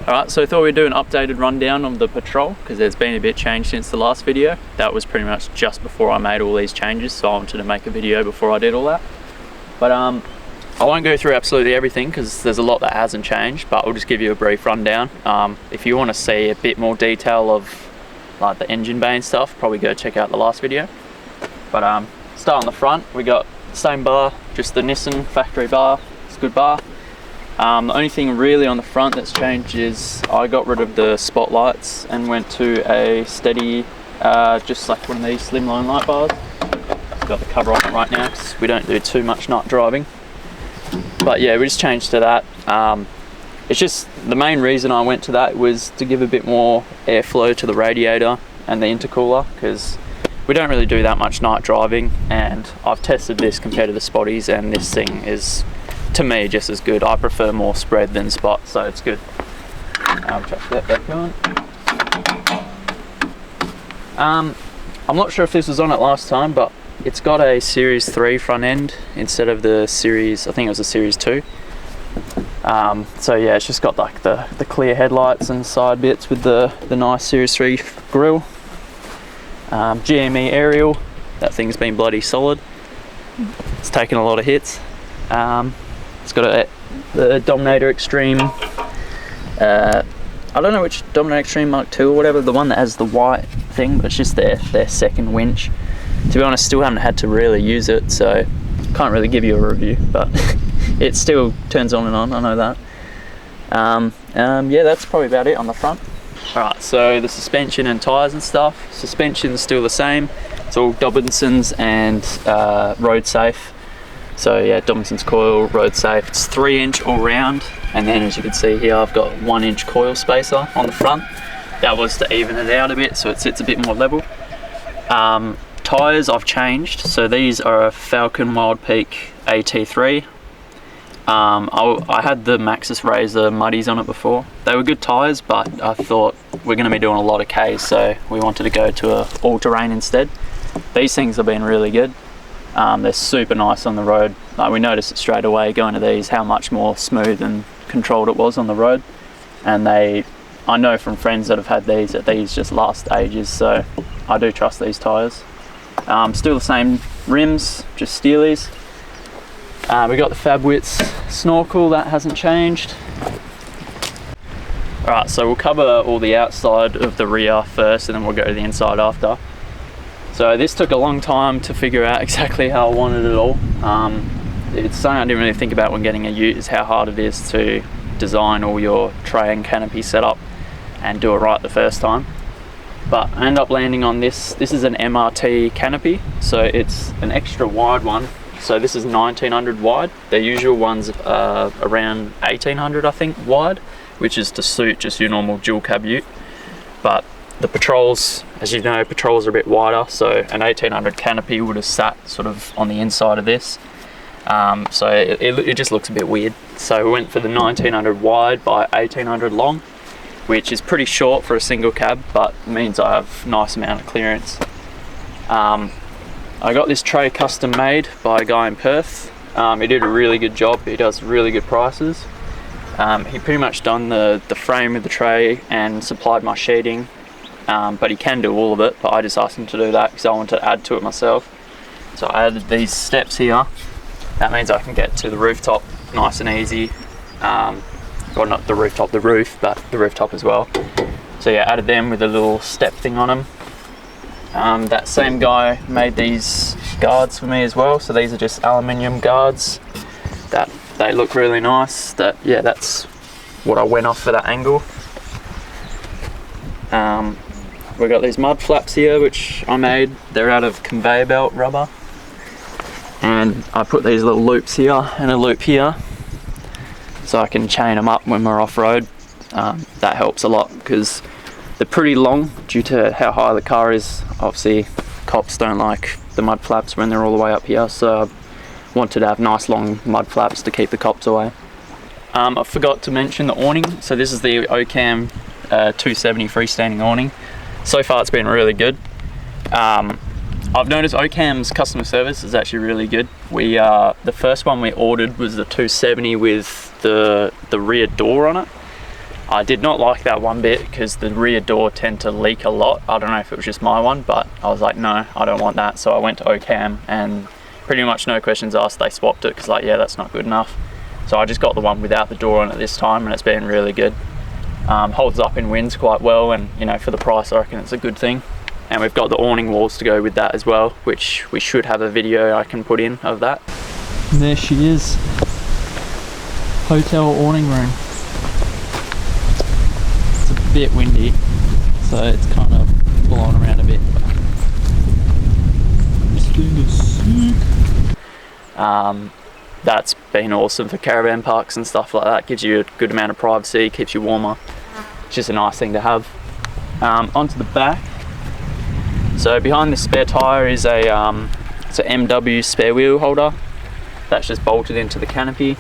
Alright, so I thought we'd do an updated rundown of the Patrol because there's been a bit changed since the last video. That was pretty much just before I made all these changes, so I wanted to make a video before I did all that. But I won't go through absolutely everything because there's a lot that hasn't changed, but I'll just give you a brief rundown. If you want to see a bit more detail of like the engine bay and stuff, probably go check out the last video. But start on the front, we got the same bar, just the Nissan factory bar. It's a good bar. The only thing really on the front that's changed is I got rid of the spotlights and went to a steady, just like one of these slimline light bars. Got the cover on it right now because we don't do too much night driving. But yeah, we just changed to that. It's just the main reason I went to that was to give a bit more airflow to the radiator and the intercooler, because we don't really do that much night driving, and I've tested this compared to the spotties, and this thing is, to me, just as good. I prefer more spread than spot, so it's good. I'll chuck that back on. I'm not sure if this was on it last time, but it's got a Series 3 front end instead of the Series, I think it was a Series 2. So yeah, it's just got like the clear headlights and side bits with the nice Series 3 grille. GME aerial, that thing's been bloody solid. It's taken a lot of hits. It's got the Dominator Extreme, I don't know which Dominator Extreme Mark 2 or whatever, the one that has the white thing, but it's just their second winch. To be honest, still haven't had to really use it, so can't really give you a review, but it still turns on and on, I know that. Yeah, that's probably about it on the front. Alright, so the suspension and tyres and stuff. Suspension's still the same. It's all Dobinson's and road safe. So yeah, Dobinson's coil, road safe. It's 3-inch all round, and then as you can see here, I've got 1-inch coil spacer on the front. That was to even it out a bit, so it sits a bit more level. Tyres I've changed, so these are a Falcon Wild Peak AT3. I had the Maxxis Razor Muddies on it before. They were good tyres, but I thought we're going to be doing a lot of Ks, so we wanted to go to a all-terrain instead. These things have been really good. They're super nice on the road. We noticed it straight away going to these how much more smooth and controlled it was on the road. And I know from friends that have had these that these just last ages, so I do trust these tyres. Still the same rims, just Steelies. We got the Fabwits snorkel, that hasn't changed. Alright, so we'll cover all the outside of the rear first, and then we'll go to the inside after. So this took a long time to figure out exactly how I wanted it all. It's something I didn't really think about when getting a ute, is how hard it is to design all your tray and canopy setup and do it right the first time. But I ended up landing on this. This is an MRT canopy, so it's an extra wide one. So this is 1900 wide. Their usual ones are around 1800, I think, wide, which is to suit just your normal dual cab ute. But the Patrols, as you know, Patrols are a bit wider, so an 1800 canopy would have sat sort of on the inside of this. So it just looks a bit weird. So we went for the 1900 wide by 1800 long, which is pretty short for a single cab, but means I have a nice amount of clearance. I got this tray custom made by a guy in Perth. He did a really good job. He does really good prices. He pretty much done the frame of the tray and supplied my sheeting, but he can do all of it, but I just asked him to do that because I wanted to add to it myself. So I added these steps here. That means I can get to the rooftop nice and easy. Well, not the rooftop, the roof, but the rooftop as well. So yeah, added them with a little step thing on them. That same guy made these guards for me as well. So these are just aluminium guards. That they look really nice. Yeah, that's what I went off for that angle. We've got these mud flaps here, which I made. They're out of conveyor belt rubber. And I put these little loops here and a loop here, so I can chain them up when we're off-road. That helps a lot because they're pretty long due to how high the car is. Obviously, cops don't like the mud flaps when they're all the way up here, so I wanted to have nice long mud flaps to keep the cops away. I forgot to mention the awning. So this is the Ocam 270 freestanding awning. So far it's been really good. I've noticed Ocam's customer service is actually really good. The first one we ordered was the 270 with the rear door on it. I did not like that one bit because the rear door tend to leak a lot. I don't know if it was just my one, but I was like, no, I don't want that. So I went to Ocam and pretty much no questions asked, they swapped it because like, yeah, that's not good enough. So I just got the one without the door on it this time, and it's been really good. Holds up in winds quite well, and you know, for the price I reckon it's a good thing. And we've got the awning walls to go with that as well, which we should have a video I can put in of that. And there she is, hotel awning room. It's a bit windy, so it's kind of blowing around a bit. This thing is sick. That's been awesome for caravan parks and stuff like that. Gives you a good amount of privacy, keeps you warmer. It's just a nice thing to have. Onto the back. So behind this spare tyre is it's an MW spare wheel holder. That's just bolted into the canopy.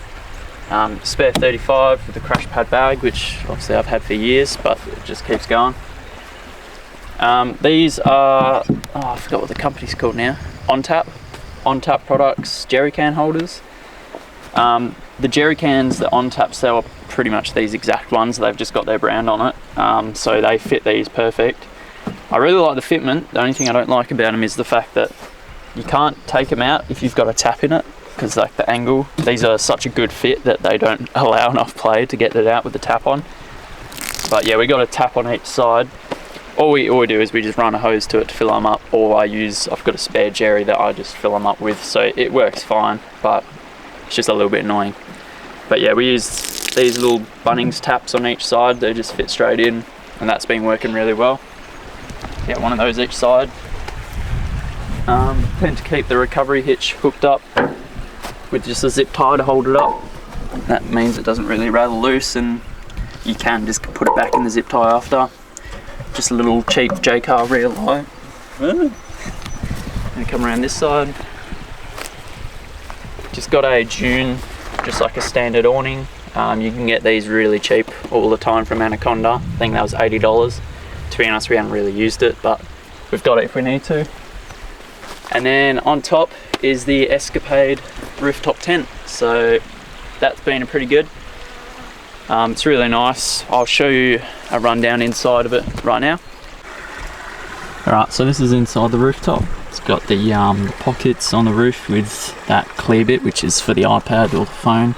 Spare 35 with the crash pad bag, which obviously I've had for years, but it just keeps going. These are, I forgot what the company's called now. On Tap products, jerry can holders. The jerry cans that On Tap sell are pretty much these exact ones. They've just got their brand on it, so they fit these perfect. I really like the fitment. The only thing I don't like about them is the fact that you can't take them out if you've got a tap in it, because like the angle, these are such a good fit that they don't allow enough play to get it out with the tap on. But yeah, we got a tap on each side. All we do is we just run a hose to it to fill them up, or I've got a spare jerry that I just fill them up with, so it works fine, but it's just a little bit annoying. But yeah, we use these little Bunnings taps on each side. They just fit straight in, and that's been working really well. Get one of those each side. Tend to keep the recovery hitch hooked up with just a zip tie to hold it up. That means it doesn't really rattle loose, and you can just put it back in the zip tie after. Just a little cheap J-car rear light. And come around this side. Just got a dune, just like a standard awning. You can get these really cheap all the time from Anaconda. I think that was $80. To be honest, we haven't really used it, but we've got it if we need to. And then on top is the Escapade rooftop tent. So that's been pretty good. It's really nice. I'll show you a rundown inside of it right now. Alright, so this is inside the rooftop. It's got the pockets on the roof with that clear bit, which is for the iPad or the phone.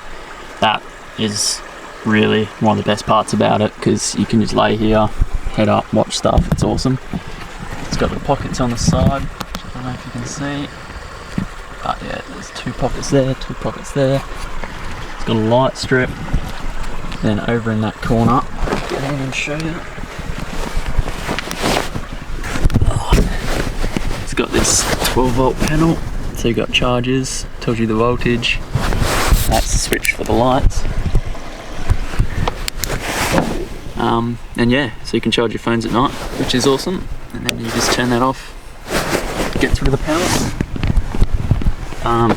That is really one of the best parts about it, because you can just lay here, head up, watch stuff. It's awesome. It's got the pockets on the side. I don't know if you can see. But yeah, there's 2 pockets there, 2 pockets there. It's got a light strip. Then over in that corner, get in and show you. It's got this 12-volt panel, so you've got chargers, tells you the voltage. That's the switch for the lights. And yeah, so you can charge your phones at night, which is awesome. And then you just turn that off, gets rid of the power.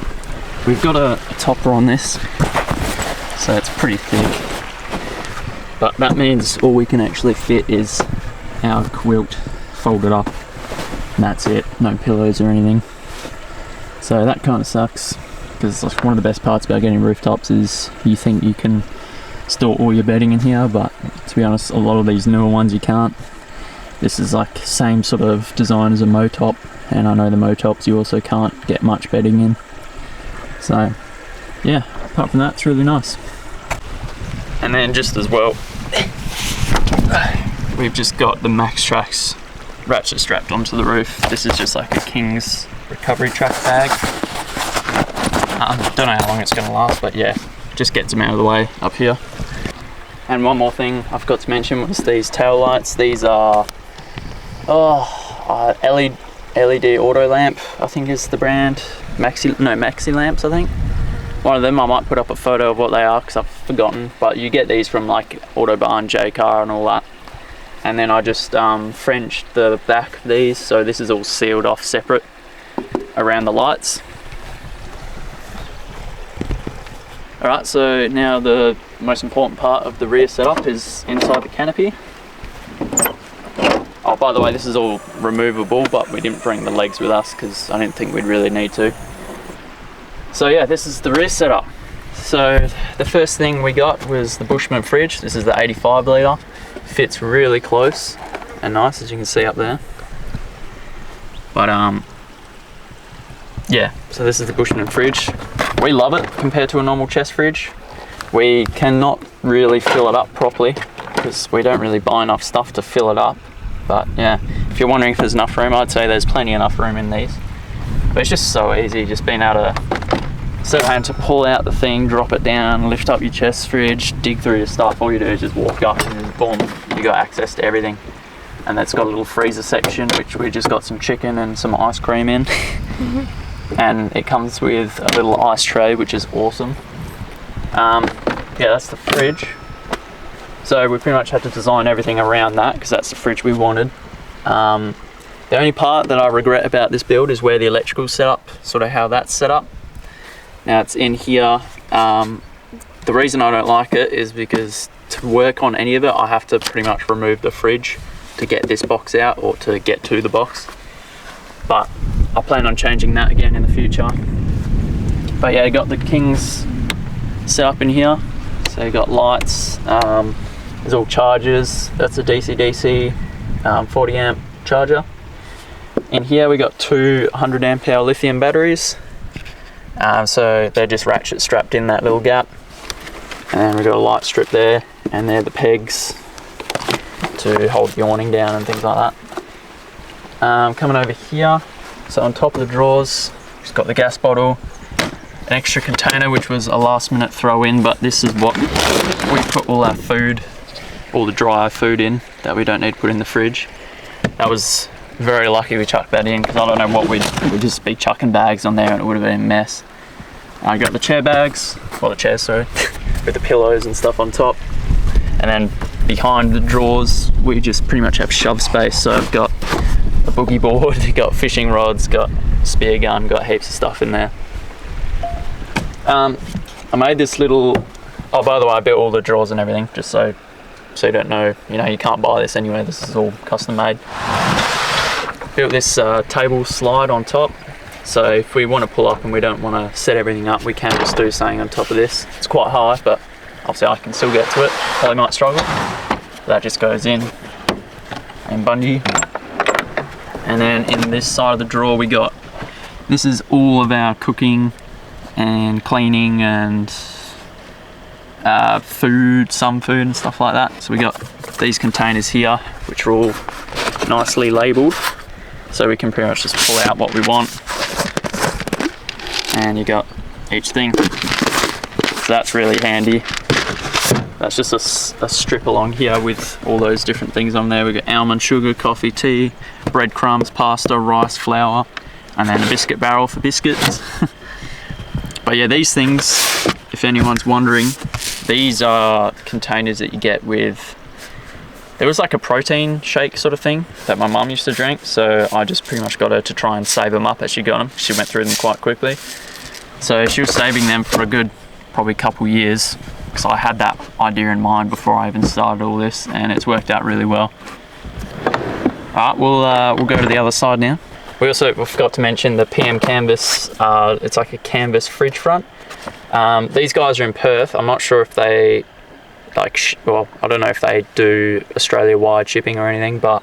We've got a topper on this, so it's pretty thick. But that means all we can actually fit is our quilt folded up, and that's it, no pillows or anything. So that kind of sucks, because one of the best parts about getting rooftops is you think you can store all your bedding in here, but to be honest, a lot of these newer ones you can't. This is like same sort of design as a motop, and I know the motops you also can't get much bedding in. So yeah, apart from that, it's really nice. And then just as well, we've just got the Max Trax ratchet strapped onto the roof. This is just like a King's recovery track bag. Don't know how long it's going to last, but yeah, just gets them out of the way up here. And one more thing I forgot to mention was these tail lights. These are LED auto lamp, I think is the brand. Maxi lamps, I think. One of them, I might put up a photo of what they are because I've forgotten, but you get these from like Autobarn, J-Car and all that. And then I just Frenched the back of these, so this is all sealed off separate around the lights. Alright, so now the most important part of the rear setup is inside the canopy. Oh, by the way, this is all removable, but we didn't bring the legs with us because I didn't think we'd really need to. So yeah, this is the rear setup. So the first thing we got was the Bushman fridge. This is the 85 litre. Fits really close and nice, as you can see up there. But yeah, so this is the Bushman fridge. We love it compared to a normal chest fridge. We cannot really fill it up properly because we don't really buy enough stuff to fill it up. But yeah, if you're wondering if there's enough room, I'd say there's plenty enough room in these. But it's just so easy, just being able to, instead of having to pull out the thing, drop it down, lift up your chest fridge, dig through your stuff, all you do is just walk up and just boom, you got access to everything. And that's got a little freezer section, which we just got some chicken and some ice cream in. And it comes with a little ice tray, which is awesome. Yeah, that's the fridge. So we pretty much had to design everything around that because that's the fridge we wanted. The only part that I regret about this build is where the electrical's set up, sort of how that's set up. Now it's in here. The reason I don't like it is because to work on any of it, I have to pretty much remove the fridge to get this box out or to get to the box. But I plan on changing that again in the future. But yeah, you got the Kings set up in here. So you got lights, there's all chargers. That's a DC-DC 40 amp charger. In here we got two 100 amp hour lithium batteries. So they're just ratchet strapped in that little gap. And then we've got a light strip there, and they're the pegs to hold the awning down and things like that. Coming over here, so on top of the drawers, we've got the gas bottle, an extra container which was a last minute throw in, but this is what we put all our food, all the dry food in that we don't need to put in the fridge. That was very lucky we chucked that in because I don't know what we'd just be chucking bags on there and it would have been a mess. I got the chair bags, well the chairs, sorry, with the pillows and stuff on top. And then behind the drawers, we just pretty much have shove space. So I've got a boogie board, got fishing rods, got spear gun, got heaps of stuff in there. I made this little, oh by the way, I built all the drawers and everything, just so you don't know, you can't buy this anywhere, this is all custom made. Built this table slide on top, so if we want to pull up and we don't want to set everything up, we can just do something on top of this. It's quite high, but obviously I can still get to it, probably might struggle. That just goes in and bungee. And then in this side of the drawer we got, this is all of our cooking and cleaning and food, some food and stuff like that. So we got these containers here, which are all nicely labelled. So we can pretty much just pull out what we want. And you got each thing. So that's really handy. That's just a strip along here with all those different things on there. We've got almond sugar, coffee, tea, breadcrumbs, pasta, rice, flour, and then a biscuit barrel for biscuits. But yeah, these things, if anyone's wondering, these are containers that you get with, there was like a protein shake sort of thing that my mum used to drink, so I just pretty much got her to try and save them up as she got them. She went through them quite quickly. So she was saving them for a good, probably couple years, because I had that idea in mind before I even started all this, and it's worked out really well. Alright, we'll go to the other side now. We forgot to mention the PM Canvas. It's like a canvas fridge front. These guys are in Perth. I'm not sure if they well, I don't know if they do Australia-wide shipping or anything, but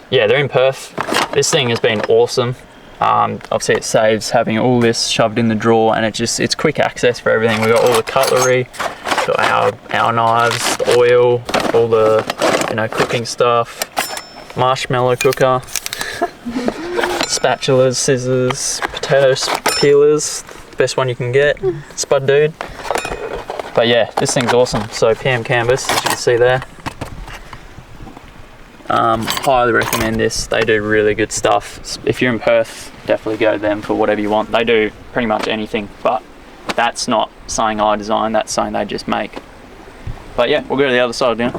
yeah, they're in Perth. This thing has been awesome. Obviously it saves having all this shoved in the drawer, and it's quick access for everything. We've got all the cutlery, got our knives, the oil, all the cooking stuff, marshmallow cooker, spatulas, scissors, potato peelers, the best one you can get, Spud Dude. But yeah, this thing's awesome. So PM Canvas, as you can see there. Highly recommend this. They do really good stuff. If you're in Perth, definitely go to them for whatever you want. They do pretty much anything, but that's not something I design, that's something they just make. But yeah, we'll go to the other side now.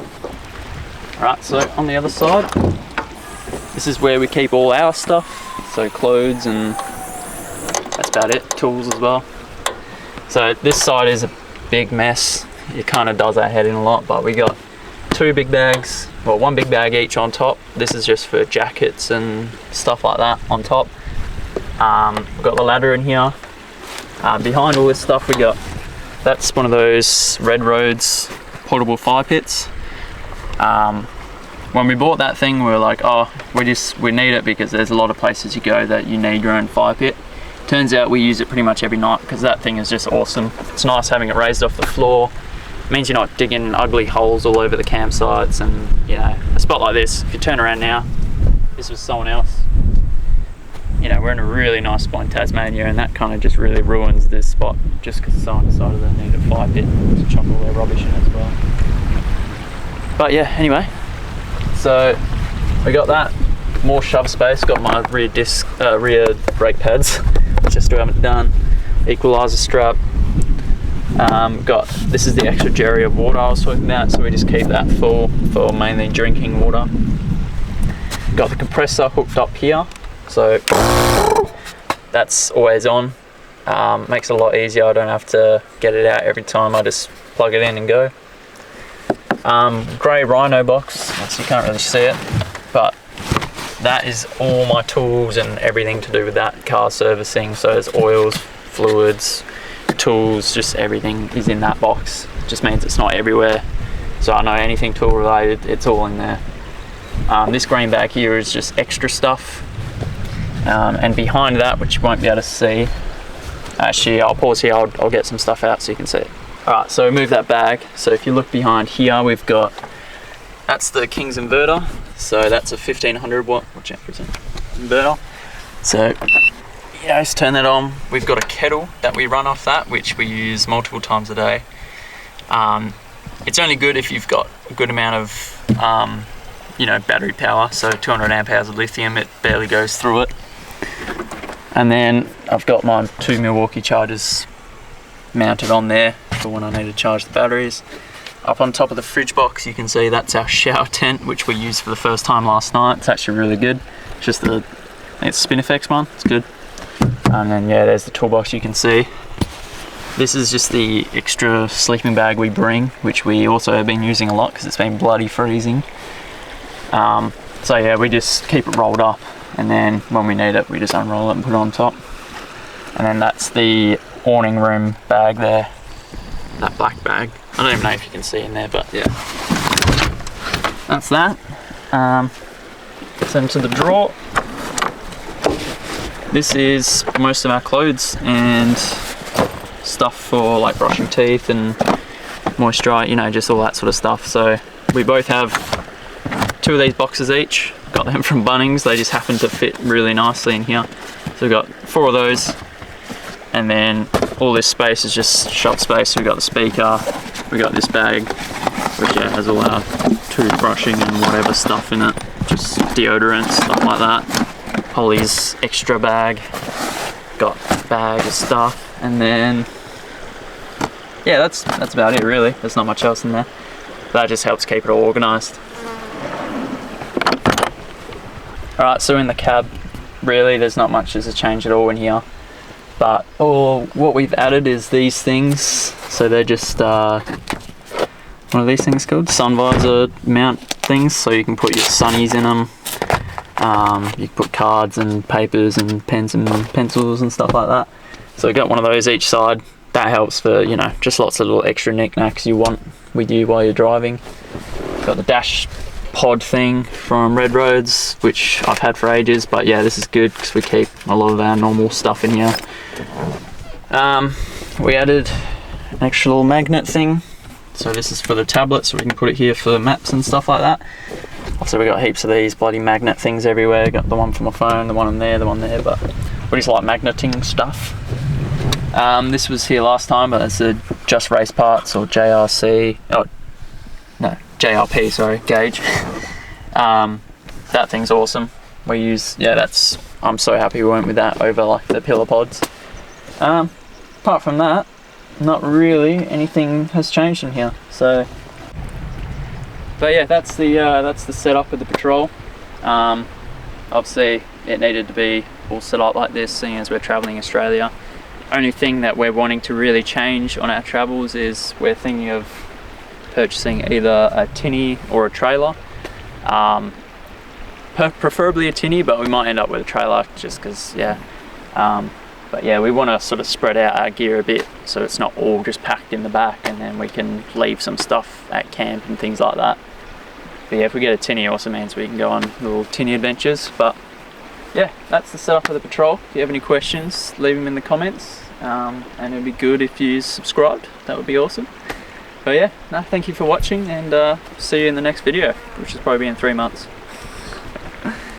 Alright, so on the other side, this is where we keep all our stuff. So clothes, and that's about it. Tools as well. So this side is a big mess. It kind of does our head in a lot, but we got two big bags, well, one big bag each on top. This is just for jackets and stuff like that on top. We've got the ladder in here. Behind all this stuff we got that's one of those Red Roads portable fire pits. When we bought that thing, we were like, oh, we need it because there's a lot of places you go that you need your own fire pit. Turns out we use it pretty much every night because that thing is just awesome. It's nice having it raised off the floor. It means you're not digging ugly holes all over the campsites, and you know, a spot like this, if you turn around now, this was someone else. You know, we're in a really nice spot in Tasmania, and that kind of just really ruins this spot just because someone decided they needed a fire pit to chuck all their rubbish in as well. But yeah, anyway, so we got that. More shove space. Got my rear brake pads, which I still haven't done. Equalizer strap. This is the extra jerry of water I was talking about, so we just keep that full for mainly drinking water. Got the compressor hooked up here, so that's always on. Makes it a lot easier. I don't have to get it out every time. I just plug it in and go. Grey Rhino box, so you can't really see it, but that is all my tools and everything to do with that car servicing. So there's oils, fluids, tools, just everything is in that box. Just means it's not everywhere. So I know anything tool related, it's all in there. This green bag here is just extra stuff. And behind that, which you won't be able to see, actually I'll pause here, I'll get some stuff out so you can see it. Alright, so move that bag. So if you look behind here, we've got, that's the King's inverter. So that's a 1500 watt, watch out for a second, inverter. So yeah, just turn that on. We've got a kettle that we run off that, which we use multiple times a day. It's only good if you've got a good amount of you know, battery power. So 200 amp hours of lithium, it barely goes through it. And then I've got my 2 Milwaukee chargers mounted on there for when I need to charge the batteries. Up on top of the fridge box, you can see that's our shower tent, which we used for the first time last night. It's actually really good. It's just it's Spinifex one, it's good. And then yeah, there's the toolbox you can see. This is just the extra sleeping bag we bring, which we also have been using a lot because it's been bloody freezing. So yeah, we just keep it rolled up, and then when we need it, we just unroll it and put it on top. And then that's the awning room bag there, that black bag. I don't even know if you can see in there, but yeah, that's that. Send to the drawer. This is most of our clothes and stuff for like brushing teeth and moisturize, you know, just all that sort of stuff. So we both have 2 of these boxes each. Got them from Bunnings. They just happen to fit really nicely in here. So we've got 4 of those, and then all this space is just shop space. So we've got the speaker, we got this bag, which yeah, has all our toothbrushing and whatever stuff in it, just deodorant, stuff like that. Holly's extra bag, got a bag of stuff, and then yeah, that's about it really. There's not much else in there. That just helps keep it all organised. Alright, so in the cab, really there's not much as a change at all in here. But what we've added is these things. So they're just, what are these things called? Sun visor mount things, so you can put your sunnies in them. You can put cards and papers and pens and pencils and stuff like that. So we've got one of those each side. That helps for, you know, just lots of little extra knickknacks you want with you while you're driving. Got the dash pod thing from Red Roads, which I've had for ages, but yeah, this is good because we keep a lot of our normal stuff in here. We added an extra little magnet thing, so this is for the tablet, so we can put it here for maps and stuff like that. Also, we got heaps of these bloody magnet things everywhere. Got the one for my phone, the one in there, the one there, but we just like magneting stuff. This was here last time, but it's a Just Race Parts or JRC. Oh no, JRP, sorry, gauge. That thing's awesome. We use, yeah, I'm so happy we went with that over like the pillar pods. Apart from that, not really anything has changed in here. So, but yeah, that's the setup of the Patrol. Obviously, it needed to be all set up like this, seeing as we're traveling Australia. Only thing that we're wanting to really change on our travels is we're thinking of purchasing either a tinny or a trailer. Preferably a tinny, but we might end up with a trailer just because, yeah, But yeah, we want to sort of spread out our gear a bit so it's not all just packed in the back, and then we can leave some stuff at camp and things like that. But yeah, if we get a tinny, also means we can go on little tinny adventures. But yeah, that's the setup of the patrol. If you have any questions, leave them in the comments, and it'd be good if you subscribed. That would be awesome. But yeah, no, thank you for watching, and see you in the next video, which is probably in 3 months.